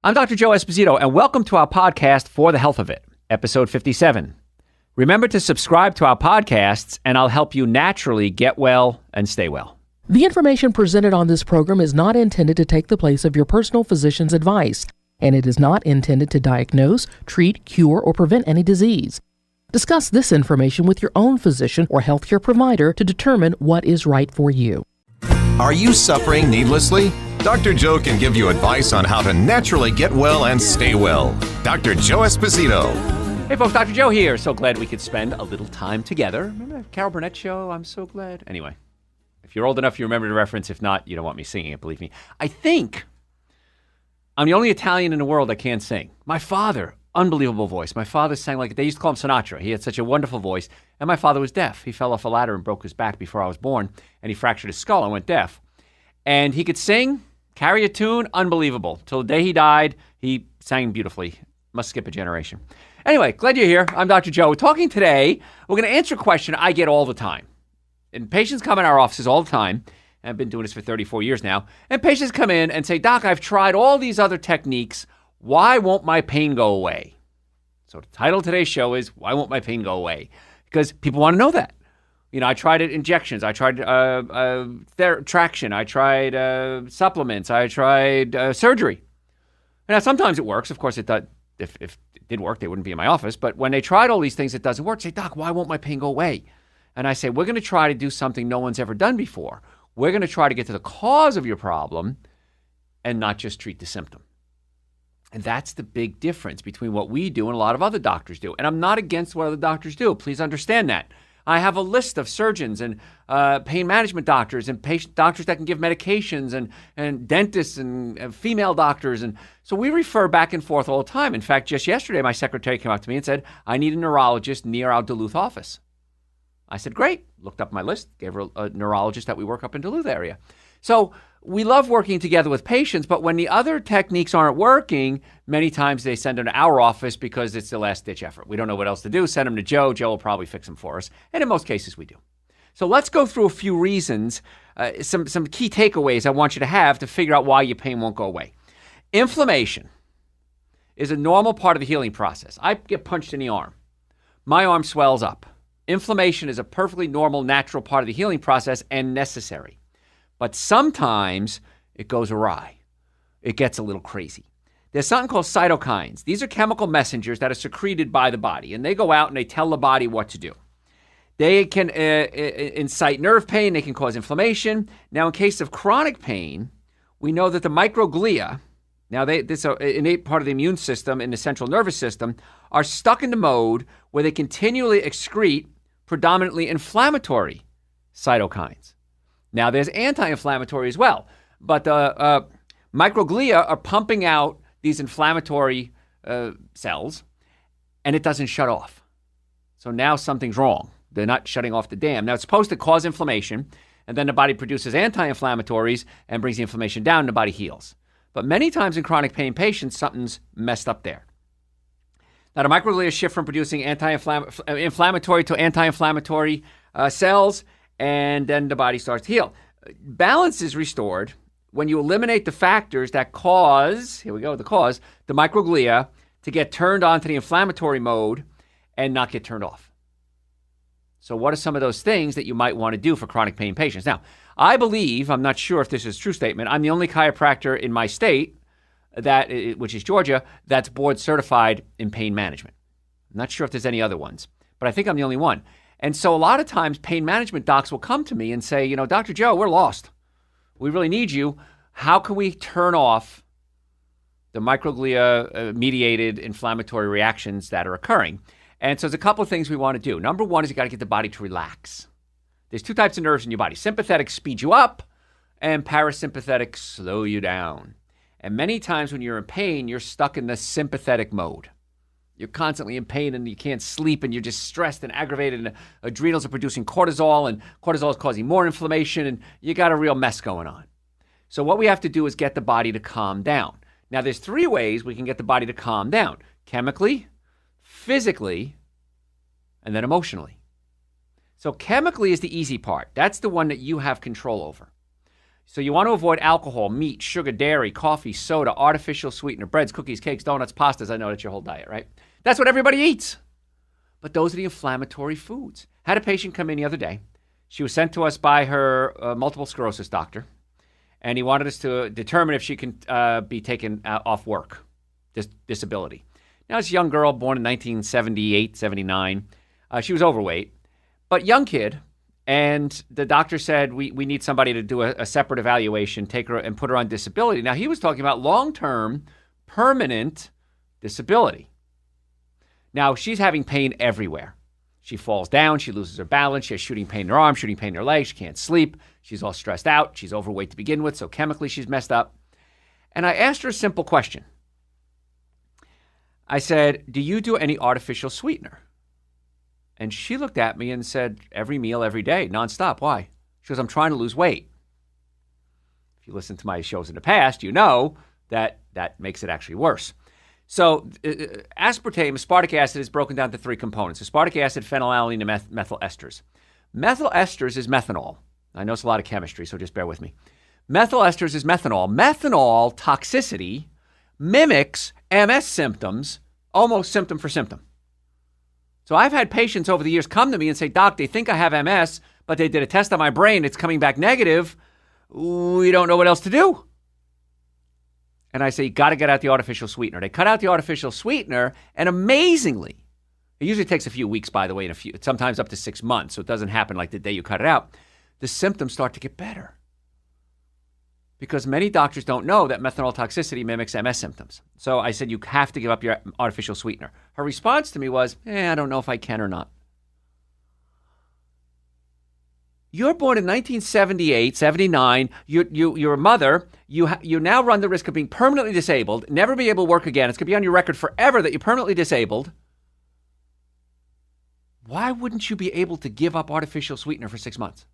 I'm Dr. Joe Esposito, and welcome to our podcast, For the Health of It, episode 57. Remember to subscribe to our podcasts, and I'll help you naturally get well and stay well. The information presented on this program is not intended to take the place of your personal physician's advice, and it is not intended to diagnose, treat, cure, or prevent any disease. Discuss this information with your own physician or healthcare provider to determine what is right for you. Are you suffering needlessly? Dr. Joe can give you advice on how to naturally get well and stay well. Dr. Joe Esposito. Hey folks, Dr. Joe here. So glad we could spend a little time together. Remember that Carol Burnett show? I'm so glad. Anyway, if you're old enough, you remember the reference. If not, you don't want me singing it, believe me. I think I'm the only Italian in the world that can't sing. My father, unbelievable voice. My father sang like, they used to call him Sinatra. He had such a wonderful voice. And my father was deaf. He fell off a ladder and broke his back before I was born. And he fractured his skull and went deaf. And he could sing, carry a tune, unbelievable. Till the day he died, he sang beautifully. Must skip a generation. Anyway, glad you're here. I'm Dr. Joe. We're talking today. We're going to answer a question I get all the time. And patients come in our offices all the time. And I've been doing this for 34 years now. And patients come in and say, Doc, I've tried all these other techniques. Why won't my pain go away? So the title of today's show is, Why Won't My Pain Go Away? Because people want to know that. You know, I tried injections, I tried traction, I tried supplements, I tried surgery. Now, sometimes it works. Of course, it does. If it did work, they wouldn't be in my office. But when they tried all these things, it doesn't work. Say, Doc, why won't my pain go away? And I say, we're going to try to do something no one's ever done before. We're going to try to get to the cause of your problem and not just treat the symptom. And that's the big difference between what we do and a lot of other doctors do. And I'm not against what other doctors do. Please understand that. I have a list of surgeons and pain management doctors and doctors that can give medications and dentists and female doctors. And so we refer back and forth all the time. In fact, just yesterday, my secretary came up to me and said, I need a neurologist near our Duluth office. I said, great. Looked up my list, gave her a neurologist that we work up in Duluth area. So we love working together with patients, but when the other techniques aren't working, many times they send them to our office because it's the last-ditch effort. We don't know what else to do. Send them to Joe. Joe will probably fix them for us. And in most cases, we do. So let's go through a few reasons, some key takeaways I want you to have to figure out why your pain won't go away. Inflammation is a normal part of the healing process. I get punched in the arm. My arm swells up. Inflammation is a perfectly normal, natural part of the healing process and necessary. But sometimes it goes awry. It gets a little crazy. There's something called cytokines. These are chemical messengers that are secreted by the body, and they go out and they tell the body what to do. They can incite nerve pain. They can cause inflammation. Now, in case of chronic pain, we know that the microglia, now this is an innate part of the immune system in the central nervous system, are stuck in the mode where they continually excrete predominantly inflammatory cytokines. Now, there's anti-inflammatory as well, but the microglia are pumping out these inflammatory cells, and it doesn't shut off. So now something's wrong. They're not shutting off the dam. Now, it's supposed to cause inflammation, and then the body produces anti-inflammatories and brings the inflammation down, and the body heals. But many times in chronic pain patients, something's messed up there. Now, the microglia shift from producing inflammatory to anti-inflammatory cells, and then the body starts to heal. Balance is restored when you eliminate the factors that cause, here we go, the microglia to get turned on to the inflammatory mode and not get turned off. So what are some of those things that you might want to do for chronic pain patients? Now, I believe, I'm not sure if this is a true statement, I'm the only chiropractor in my state, which is Georgia, that's board certified in pain management. I'm not sure if there's any other ones, but I think I'm the only one. And so a lot of times pain management docs will come to me and say, you know, Dr. Joe, we're lost. We really need you. How can we turn off the microglia-mediated inflammatory reactions that are occurring? And so there's a couple of things we want to do. Number one is you got to get the body to relax. There's two types of nerves in your body. Sympathetic speed you up, and parasympathetic slow you down. And many times when you're in pain, you're stuck in the sympathetic mode. You're constantly in pain and you can't sleep and you're just stressed and aggravated and adrenals are producing cortisol and cortisol is causing more inflammation and you got a real mess going on. So what we have to do is get the body to calm down. Now there's three ways we can get the body to calm down: chemically, physically, and then emotionally. So chemically is the easy part. That's the one that you have control over. So you want to avoid alcohol, meat, sugar, dairy, coffee, soda, artificial sweetener, breads, cookies, cakes, donuts, pastas. I know that's your whole diet, right? That's what everybody eats. But those are the inflammatory foods. Had a patient come in the other day. She was sent to us by her multiple sclerosis doctor, and he wanted us to determine if she can be taken off work, disability. Now, this young girl born in 1978, 79. She was overweight, but young kid. And the doctor said, we need somebody to do a separate evaluation, take her and put her on disability. Now, he was talking about long-term, permanent disability. Now, she's having pain everywhere. She falls down. She loses her balance. She has shooting pain in her arm, shooting pain in her leg. She can't sleep. She's all stressed out. She's overweight to begin with, so chemically she's messed up. And I asked her a simple question. I said, do you do any artificial sweetener? And she looked at me and said, every meal, every day, nonstop. Why? She goes, I'm trying to lose weight. If you listen to my shows in the past, you know that makes it actually worse. So aspartame, aspartic acid, is broken down to three components: aspartic acid, phenylalanine, and methyl esters. Methyl esters is methanol. I know it's a lot of chemistry, so just bear with me. Methyl esters is methanol. Methanol toxicity mimics MS symptoms, almost symptom for symptom. So I've had patients over the years come to me and say, Doc, they think I have MS, but they did a test on my brain. It's coming back negative. We don't know what else to do. And I say, you got to get out the artificial sweetener. They cut out the artificial sweetener, and amazingly, it usually takes a few weeks, by the way, and sometimes up to 6 months, so it doesn't happen like the day you cut it out. The symptoms start to get better. Because many doctors don't know that methanol toxicity mimics MS symptoms. So I said, you have to give up your artificial sweetener. Her response to me was, I don't know if I can or not. You're born in 1978, 79. You're a mother. You now run the risk of being permanently disabled, never be able to work again. It's going to be on your record forever that you're permanently disabled. Why wouldn't you be able to give up artificial sweetener for 6 months?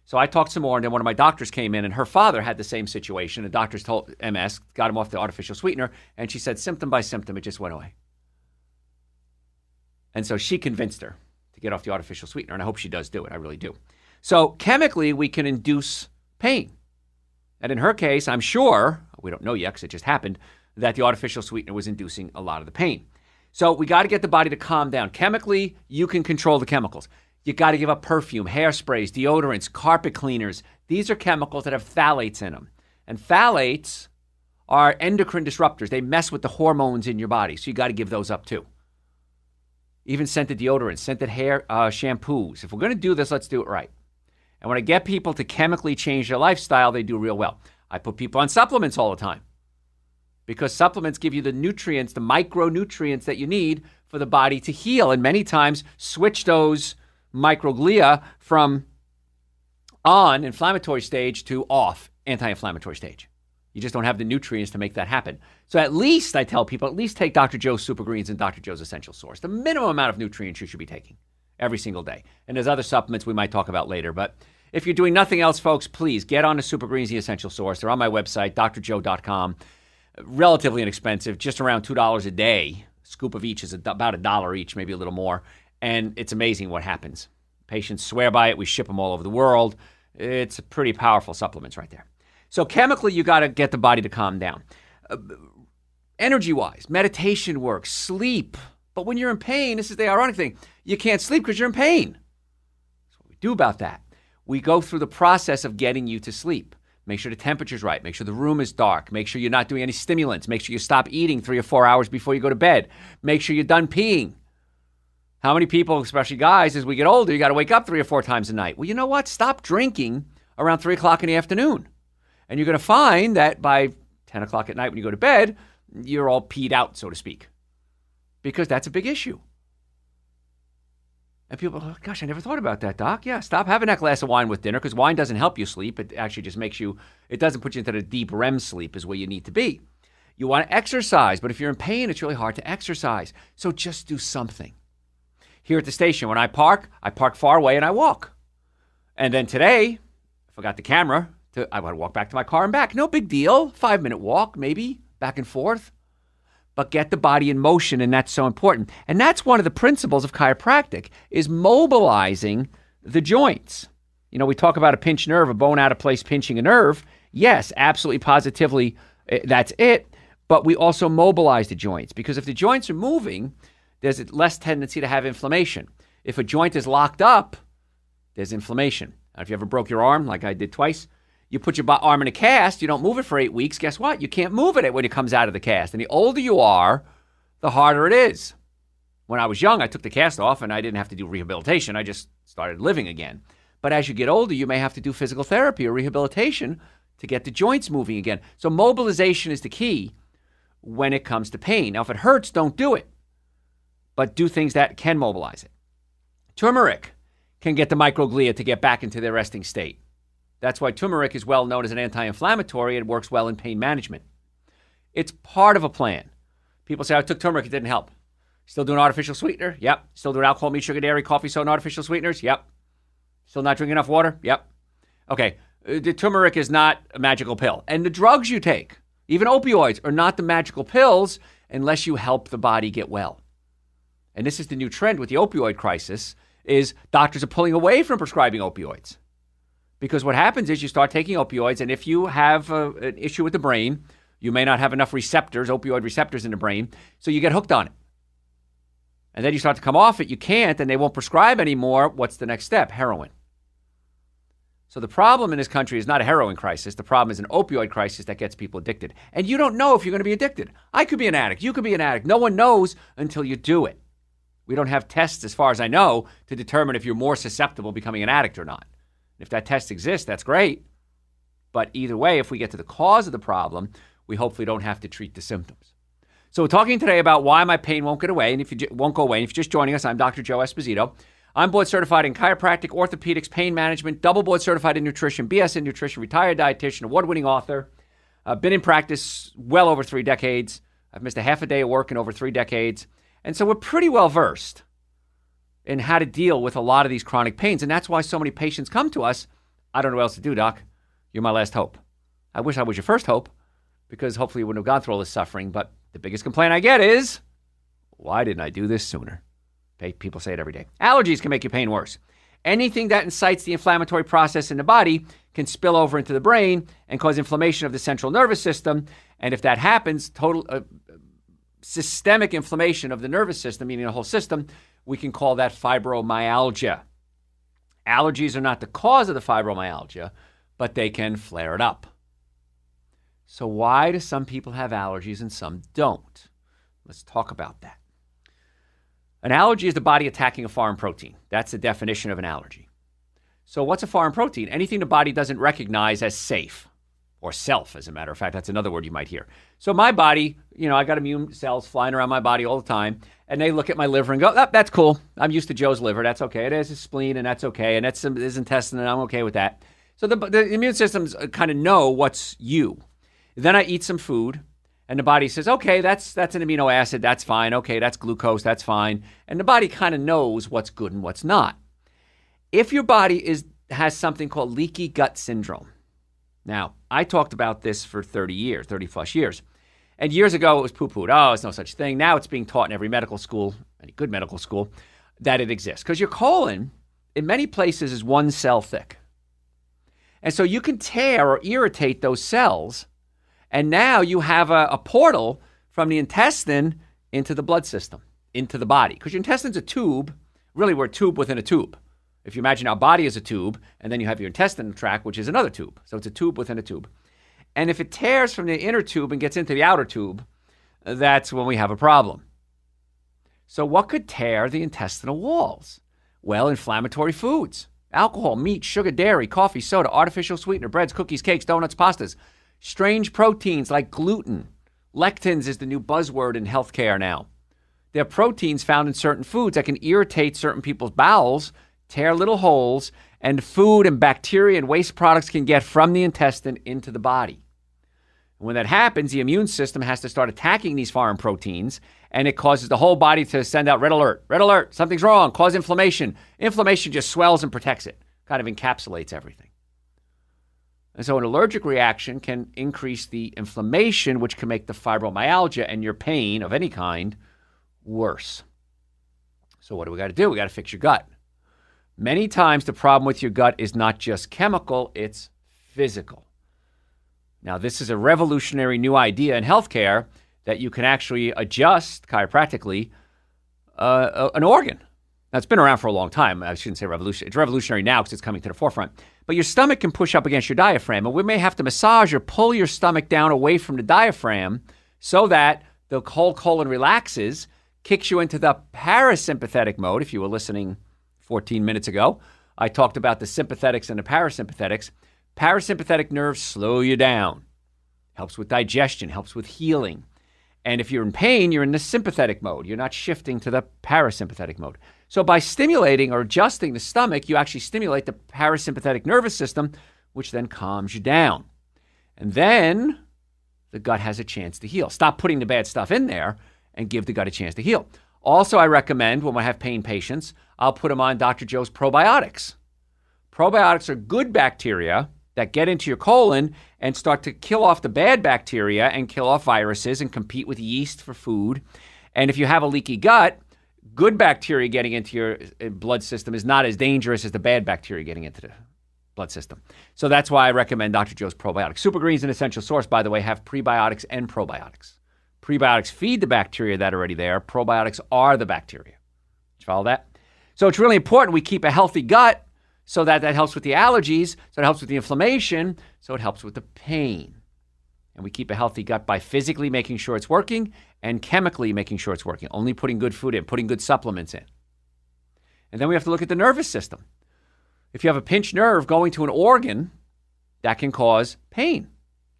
So I talked some more, and then one of my doctors came in, and her father had the same situation. The doctors told MS, got him off the artificial sweetener, and she said symptom by symptom, it just went away. And so she convinced her to get off the artificial sweetener, and I hope she does do it. I really do. So chemically, we can induce pain. And in her case, I'm sure, we don't know yet because it just happened, that the artificial sweetener was inducing a lot of the pain. So we got to get the body to calm down. Chemically, you can control the chemicals. You got to give up perfume, hairsprays, deodorants, carpet cleaners. These are chemicals that have phthalates in them. And phthalates are endocrine disruptors. They mess with the hormones in your body. So you got to give those up too. Even scented deodorants, scented hair shampoos. If we're going to do this, let's do it right. And when I get people to chemically change their lifestyle, they do real well. I put people on supplements all the time because supplements give you the nutrients, the micronutrients that you need for the body to heal. And many times switch those microglia from on inflammatory stage to off anti-inflammatory stage. You just don't have the nutrients to make that happen. So at least, I tell people, at least take Dr. Joe's Super Greens and Dr. Joe's Essential Source. The minimum amount of nutrients you should be taking every single day. And there's other supplements we might talk about later. But if you're doing nothing else, folks, please get on the Super Greens, the Essential Source. They're on my website, drjoe.com. Relatively inexpensive, just around $2 a day. A scoop of each is about $1 each, maybe a little more. And it's amazing what happens. Patients swear by it. We ship them all over the world. It's a pretty powerful supplements right there. So chemically, you got to get the body to calm down. Energy-wise, meditation works, sleep. But when you're in pain, this is the ironic thing, you can't sleep because you're in pain. That's what we do about that. We go through the process of getting you to sleep. Make sure the temperature's right. Make sure the room is dark. Make sure you're not doing any stimulants. Make sure you stop eating 3 or 4 hours before you go to bed. Make sure you're done peeing. How many people, especially guys, as we get older, you got to wake up 3 or 4 times a night? Well, you know what? Stop drinking around 3 o'clock in the afternoon. And you're going to find that by 10 o'clock at night when you go to bed, you're all peed out, so to speak. Because that's a big issue. And people are like, gosh, I never thought about that, Doc. Yeah, stop having that glass of wine with dinner because wine doesn't help you sleep. It actually just makes you, it doesn't put you into the deep REM sleep is where you need to be. You want to exercise, but if you're in pain, it's really hard to exercise. So just do something. Here at the station, when I park far away and I walk. And then today, I forgot the camera. I want to walk back to my car and back. No big deal. 5-minute walk, maybe, back and forth. But get the body in motion, and that's so important. And that's one of the principles of chiropractic, is mobilizing the joints. You know, we talk about a pinched nerve, a bone out of place pinching a nerve. Yes, absolutely, positively, that's it. But we also mobilize the joints, because if the joints are moving, there's a less tendency to have inflammation. If a joint is locked up, there's inflammation. Now, if you ever broke your arm, like I did twice, you put your arm in a cast, you don't move it for 8 weeks, guess what? You can't move it when it comes out of the cast. And the older you are, the harder it is. When I was young, I took the cast off and I didn't have to do rehabilitation. I just started living again. But as you get older, you may have to do physical therapy or rehabilitation to get the joints moving again. So mobilization is the key when it comes to pain. Now, if it hurts, don't do it, but do things that can mobilize it. Turmeric can get the microglia to get back into their resting state. That's why turmeric is well known as an anti-inflammatory. It works well in pain management. It's part of a plan. People say, I took turmeric, it didn't help. Still doing artificial sweetener? Yep. Still doing alcohol, meat, sugar, dairy, coffee, soda, and artificial sweeteners? Yep. Still not drinking enough water? Yep. Okay. The turmeric is not a magical pill. And the drugs you take, even opioids, are not the magical pills unless you help the body get well. And this is the new trend with the opioid crisis, is doctors are pulling away from prescribing opioids. Because what happens is you start taking opioids, and if you have an issue with the brain, you may not have enough receptors, opioid receptors in the brain, so you get hooked on it. And then you start to come off it, you can't, and they won't prescribe anymore. What's the next step? Heroin. So the problem in this country is not a heroin crisis. The problem is an opioid crisis that gets people addicted. And you don't know if you're going to be addicted. I could be an addict. You could be an addict. No one knows until you do it. We don't have tests, as far as I know, to determine if you're more susceptible to becoming an addict or not. If that test exists, that's great. But either way, if we get to the cause of the problem, we hopefully don't have to treat the symptoms. So we're talking today about why my pain won't get away, and if you won't go away. And if you're just joining us, I'm Dr. Joe Esposito. I'm board certified in chiropractic, orthopedics, pain management, double board certified in nutrition, BS in nutrition, retired dietitian, award-winning author. I've been in practice well over 3 decades. I've missed a half a day of work in over 3 decades. And so we're pretty well versed in how to deal with a lot of these chronic pains. And that's why so many patients come to us. I don't know what else to do, doc. You're my last hope. I wish I was your first hope, because hopefully you wouldn't have gone through all this suffering. But the biggest complaint I get is, why didn't I do this sooner? Okay, people say it every day. Allergies can make your pain worse. Anything that incites the inflammatory process in the body can spill over into the brain and cause inflammation of the central nervous system. And if that happens, total systemic inflammation of the nervous system, meaning the whole system, we can call that fibromyalgia. Allergies are not the cause of the fibromyalgia, but they can flare it up. So why do some people have allergies and some don't? Let's talk about that. An allergy is the body attacking a foreign protein. That's the definition of an allergy. So what's a foreign protein? Anything the body doesn't recognize as safe, or self, as a matter of fact. That's another word you might hear. So my body, I got immune cells flying around my body all the time, and they look at my liver and go, oh, that's cool. I'm used to Joe's liver. That's okay. It has his spleen, and that's okay. And that's his intestine, and I'm okay with that. So the immune systems kind of know what's you. Then I eat some food, and the body says, okay, that's an amino acid. That's fine. Okay, that's glucose. That's fine. And the body kind of knows what's good and what's not. If your body has something called leaky gut syndrome. Now, I talked about this for 30 plus years. And years ago, it was poo-pooed. Oh, it's no such thing. Now it's being taught in every medical school, any good medical school, that it exists. Because your colon, in many places, is 1 cell thick. And so you can tear or irritate those cells, and now you have a portal from the intestine into the blood system, into the body. Because your intestine's a tube. Really, we're a tube within a tube. If you imagine our body is a tube, and then you have your intestinal tract, which is another tube. So it's a tube within a tube. And if it tears from the inner tube and gets into the outer tube, that's when we have a problem. So what could tear the intestinal walls? Well, inflammatory foods. Alcohol, meat, sugar, dairy, coffee, soda, artificial sweetener, breads, cookies, cakes, donuts, pastas. Strange proteins like gluten. Lectins is the new buzzword in healthcare now. They're proteins found in certain foods that can irritate certain people's bowels, tear little holes, and food and bacteria and waste products can get from the intestine into the body. And when that happens, the immune system has to start attacking these foreign proteins, and it causes the whole body to send out red alert, something's wrong, cause inflammation. Inflammation just swells and protects it, kind of encapsulates everything. And so an allergic reaction can increase the inflammation, which can make the fibromyalgia and your pain of any kind worse. So what do we got to do? We got to fix your gut. Many times the problem with your gut is not just chemical, it's physical. Now, this is a revolutionary new idea in healthcare that you can actually adjust chiropractically an organ. Now, it's been around for a long time. I shouldn't say revolutionary. It's revolutionary now because it's coming to the forefront. But your stomach can push up against your diaphragm, and we may have to massage or pull your stomach down away from the diaphragm so that the whole colon relaxes, kicks you into the parasympathetic mode. If you were listening 14 minutes ago, I talked about the sympathetics and the parasympathetics. Parasympathetic nerves slow you down. Helps with digestion, helps with healing. And if you're in pain, you're in the sympathetic mode. You're not shifting to the parasympathetic mode. So by stimulating or adjusting the stomach, you actually stimulate the parasympathetic nervous system, which then calms you down. And then the gut has a chance to heal. Stop putting the bad stuff in there and give the gut a chance to heal. Also, I recommend when I have pain patients, I'll put them on Dr. Joe's probiotics. Probiotics are good bacteria that get into your colon and start to kill off the bad bacteria and kill off viruses and compete with yeast for food. And if you have a leaky gut, good bacteria getting into your blood system is not as dangerous as the bad bacteria getting into the blood system. So that's why I recommend Dr. Joe's probiotics. Super Greens, an essential source, by the way, have prebiotics and probiotics. Prebiotics feed the bacteria that are already there. Probiotics are the bacteria. Did you follow that? So it's really important we keep a healthy gut so that helps with the allergies, so it helps with the inflammation, so it helps with the pain. And we keep a healthy gut by physically making sure it's working and chemically making sure it's working, only putting good food in, putting good supplements in. And then we have to look at the nervous system. If you have a pinched nerve going to an organ, that can cause pain.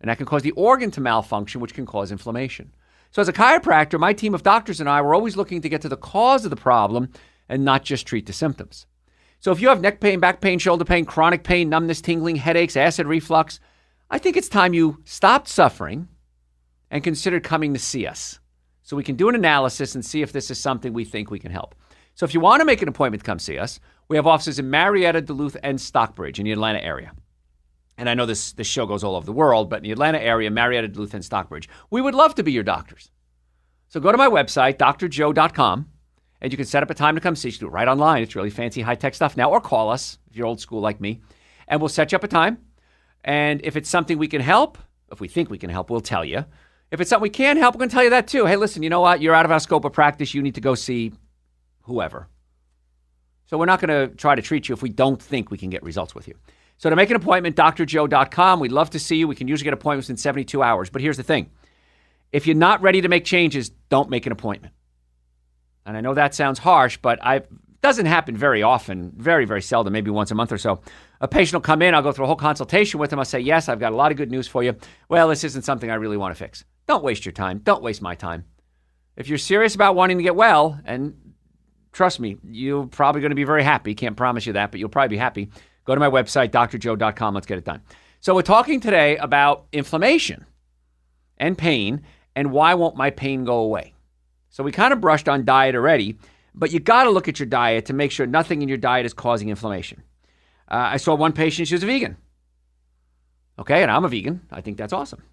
And that can cause the organ to malfunction, which can cause inflammation. So as a chiropractor, my team of doctors and I were always looking to get to the cause of the problem and not just treat the symptoms. So if you have neck pain, back pain, shoulder pain, chronic pain, numbness, tingling, headaches, acid reflux, I think it's time you stopped suffering and considered coming to see us so we can do an analysis and see if this is something we think we can help. So if you want to make an appointment to come see us, we have offices in Marietta, Duluth, and Stockbridge in the Atlanta area. And I know this show goes all over the world, but in the Atlanta area, Marietta, Duluth, and Stockbridge, we would love to be your doctors. So go to my website, drjoe.com, and you can set up a time to come see us. You do it right online. It's really fancy, high-tech stuff now. Or call us if you're old school like me, and we'll set you up a time. And if it's something we can help, if we think we can help, we'll tell you. If it's something we can help, we're going to tell you that too. Hey, listen, you know what? You're out of our scope of practice. You need to go see whoever. So we're not going to try to treat you if we don't think we can get results with you. So to make an appointment, drjoe.com. We'd love to see you. We can usually get appointments in 72 hours. But here's the thing. If you're not ready to make changes, don't make an appointment. And I know that sounds harsh, but it doesn't happen very often, very, very seldom, maybe once a month or so. A patient will come in, I'll go through a whole consultation with them. I'll say, yes, I've got a lot of good news for you. Well, this isn't something I really want to fix. Don't waste your time. Don't waste my time. If you're serious about wanting to get well, and trust me, you're probably going to be very happy. Can't promise you that, but you'll probably be happy. Go to my website, drjoe.com. Let's get it done. So we're talking today about inflammation and pain, and why won't my pain go away? So we kind of brushed on diet already, but you got to look at your diet to make sure nothing in your diet is causing inflammation. I saw one patient, she was a vegan. Okay, and I'm a vegan. I think that's awesome.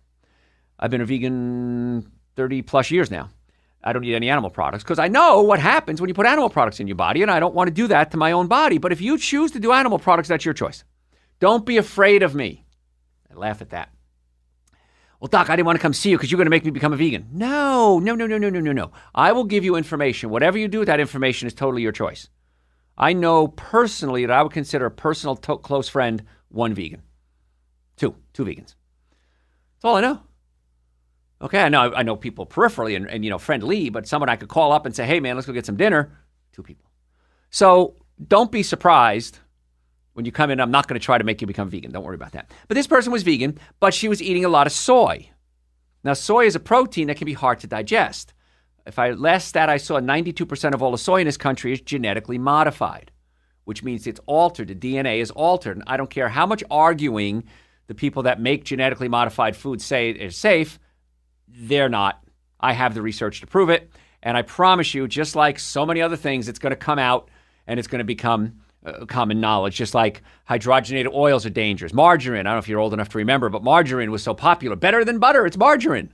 I've been a vegan 30 plus years now. I don't eat any animal products because I know what happens when you put animal products in your body, and I don't want to do that to my own body. But if you choose to do animal products, that's your choice. Don't be afraid of me. I laugh at that. Well, Doc, I didn't want to come see you because you're going to make me become a vegan. No. I will give you information. Whatever you do with that information is totally your choice. I know personally that I would consider a personal close friend one vegan. Two vegans. That's all I know. Okay, I know people peripherally and friendly, but someone I could call up and say, hey, man, let's go get some dinner. Two people. So don't be surprised when you come in. I'm not going to try to make you become vegan. Don't worry about that. But this person was vegan, but she was eating a lot of soy. Now, soy is a protein that can be hard to digest. Last stat I saw, 92% of all the soy in this country is genetically modified, which means it's altered. The DNA is altered. And I don't care how much arguing the people that make genetically modified food say it is safe. They're not. I have the research to prove it. And I promise you, just like so many other things, it's going to come out and it's going to become common knowledge, just like hydrogenated oils are dangerous. Margarine, I don't know if you're old enough to remember, but margarine was so popular. Better than butter, it's margarine.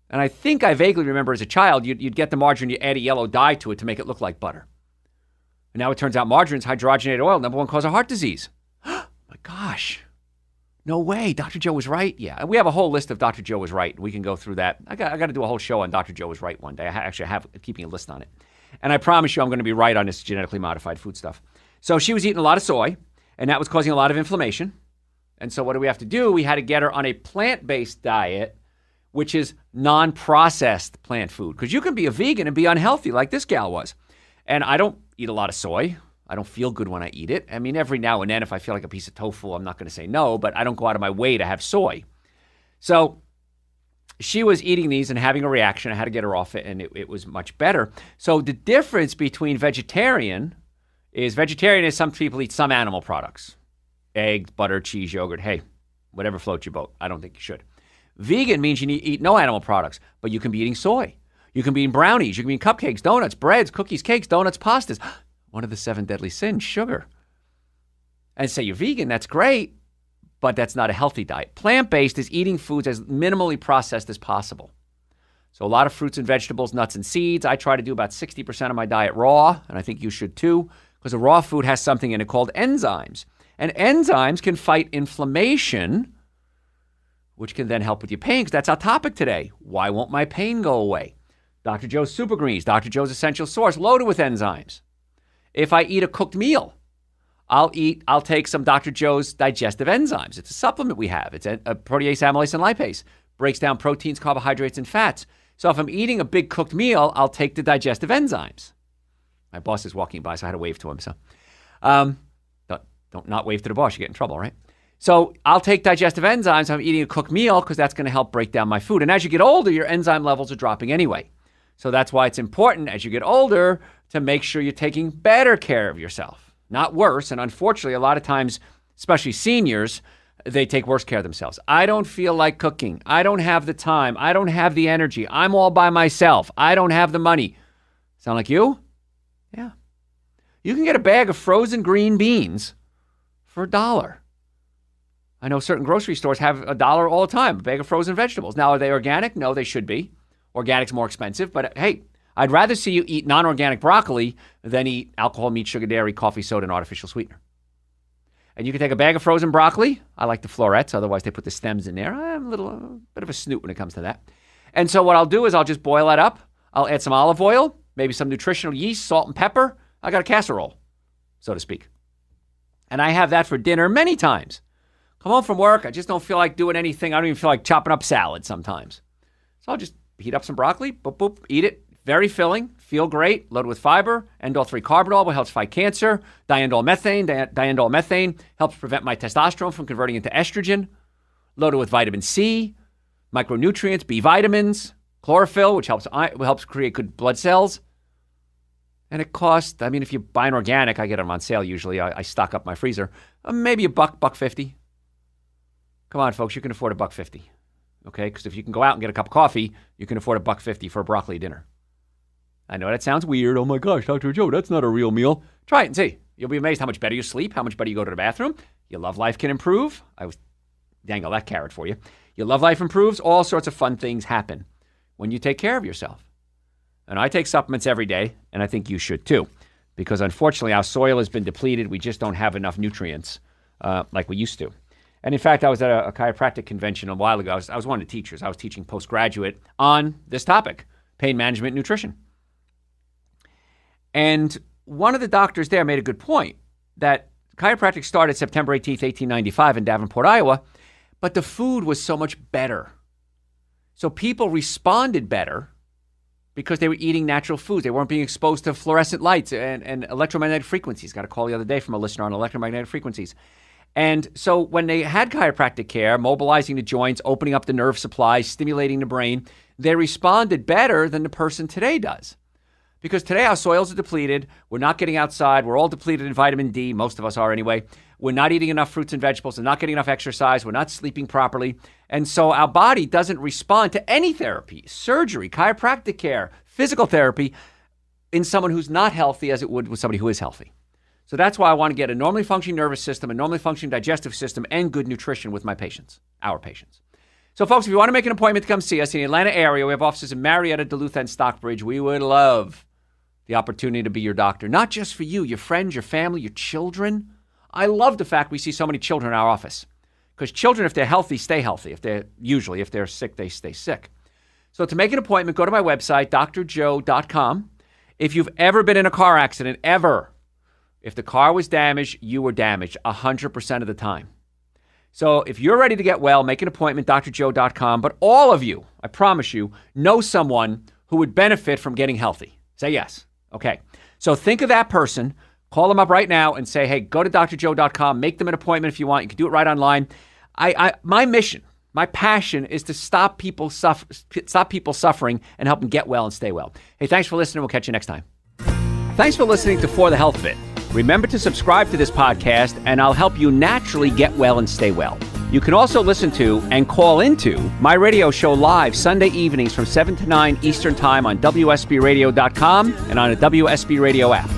And I think I vaguely remember as a child, you'd get the margarine, you add a yellow dye to it to make it look like butter. And now it turns out margarine's hydrogenated oil, number one cause of heart disease. My gosh. No way. Dr. Joe was right. Yeah, we have a whole list of Dr. Joe was right. We can go through that. I got to do a whole show on Dr. Joe was right one day. I have keeping a list on it. And I promise you I'm going to be right on this genetically modified food stuff. So she was eating a lot of soy, and that was causing a lot of inflammation. And so what do we have to do? We had to get her on a plant-based diet, which is non-processed plant food. Because you can be a vegan and be unhealthy like this gal was. And I don't eat a lot of soy. I don't feel good when I eat it. I mean, every now and then, if I feel like a piece of tofu, I'm not going to say no, but I don't go out of my way to have soy. So she was eating these and having a reaction. I had to get her off it, and it was much better. So the difference between vegetarian is some people eat some animal products. Eggs, butter, cheese, yogurt. Hey, whatever floats your boat. I don't think you should. Vegan means you eat no animal products, but you can be eating soy. You can be eating brownies. You can be eating cupcakes, donuts, breads, cookies, cakes, donuts, pastas. One of the 7 deadly sins, sugar. And say you're vegan, that's great, but that's not a healthy diet. Plant-based is eating foods as minimally processed as possible. So a lot of fruits and vegetables, nuts and seeds. I try to do about 60% of my diet raw, and I think you should too, because a raw food has something in it called enzymes. And enzymes can fight inflammation, which can then help with your pain, because that's our topic today. Why won't my pain go away? Dr. Joe's Super Greens, Dr. Joe's Essential Source, loaded with enzymes. If I eat a cooked meal, I'll take some Dr. Joe's digestive enzymes. It's a supplement we have. It's a protease, amylase, and lipase. Breaks down proteins, carbohydrates, and fats. So if I'm eating a big cooked meal, I'll take the digestive enzymes. My boss is walking by, so I had to wave to him. So don't not wave to the boss. You get in trouble, right? So I'll take digestive enzymes if I'm eating a cooked meal because that's going to help break down my food. And as you get older, your enzyme levels are dropping anyway. So that's why it's important as you get older to make sure you're taking better care of yourself, not worse. And unfortunately, a lot of times, especially seniors, they take worse care of themselves. I don't feel like cooking. I don't have the time. I don't have the energy. I'm all by myself. I don't have the money. Sound like you? Yeah. You can get a bag of frozen green beans for $1. I know certain grocery stores have $1 all the time, a bag of frozen vegetables. Now, are they organic? No, they should be. Organic's more expensive, but hey, I'd rather see you eat non-organic broccoli than eat alcohol, meat, sugar, dairy, coffee, soda, and artificial sweetener. And you can take a bag of frozen broccoli. I like the florets, otherwise they put the stems in there. I'm a bit of a snoot when it comes to that. And so what I'll do is I'll just boil that up. I'll add some olive oil, maybe some nutritional yeast, salt, and pepper. I got a casserole, so to speak. And I have that for dinner many times. Come home from work, I just don't feel like doing anything. I don't even feel like chopping up salad sometimes. So I'll just heat up some broccoli, boop, boop, eat it. Very filling, feel great, loaded with fiber, Endol-3 carbidol, which helps fight cancer, diindole-methane helps prevent my testosterone from converting into estrogen, loaded with vitamin C, micronutrients, B vitamins, chlorophyll, which helps create good blood cells. And it costs, if you buy an organic, I get them on sale usually. I stock up my freezer. Maybe $1.50. Come on, folks, you can afford $1.50. Okay, because if you can go out and get a cup of coffee, you can afford $1.50 for a broccoli dinner. I know that sounds weird. Oh my gosh, Dr. Joe, that's not a real meal. Try it and see. You'll be amazed how much better you sleep, how much better you go to the bathroom. Your love life can improve. I was dangle that carrot for you. Your love life improves. All sorts of fun things happen when you take care of yourself. And I take supplements every day, and I think you should too, because unfortunately our soil has been depleted. We just don't have enough nutrients like we used to. And in fact, I was at a chiropractic convention a while ago. I was one of the teachers. I was teaching postgraduate on this topic, pain management, nutrition. And one of the doctors there made a good point that chiropractic started September 18th, 1895 in Davenport, Iowa, but the food was so much better. So people responded better because they were eating natural foods. They weren't being exposed to fluorescent lights and electromagnetic frequencies. Got a call the other day from a listener on electromagnetic frequencies. And so when they had chiropractic care, mobilizing the joints, opening up the nerve supply, stimulating the brain, they responded better than the person today does. Because today our soils are depleted. We're not getting outside. We're all depleted in vitamin D. Most of us are anyway. We're not eating enough fruits and vegetables. We're not getting enough exercise. We're not sleeping properly. And so our body doesn't respond to any therapy, surgery, chiropractic care, physical therapy in someone who's not healthy as it would with somebody who is healthy. So that's why I want to get a normally functioning nervous system, a normally functioning digestive system, and good nutrition with my patients, our patients. So folks, if you want to make an appointment to come see us in the Atlanta area, we have offices in Marietta, Duluth, and Stockbridge. We would love the opportunity to be your doctor, not just for you, your friends, your family, your children. I love the fact we see so many children in our office because children, if they're healthy, stay healthy. If they're sick, they stay sick. So to make an appointment, go to my website, drjoe.com. If you've ever been in a car accident, ever, if the car was damaged, you were damaged 100% of the time. So if you're ready to get well, make an appointment, drjoe.com. But all of you, I promise you, know someone who would benefit from getting healthy. Say yes. Okay. So think of that person. Call them up right now and say, hey, go to drjoe.com. Make them an appointment if you want. You can do it right online. My mission, my passion is to stop people suffering and help them get well and stay well. Hey, thanks for listening. We'll catch you next time. Thanks for listening to For the Health of It. Remember to subscribe to this podcast, and I'll help you naturally get well and stay well. You can also listen to and call into my radio show live Sunday evenings from 7 to 9 Eastern Time on WSBRadio.com and on a WSB Radio app.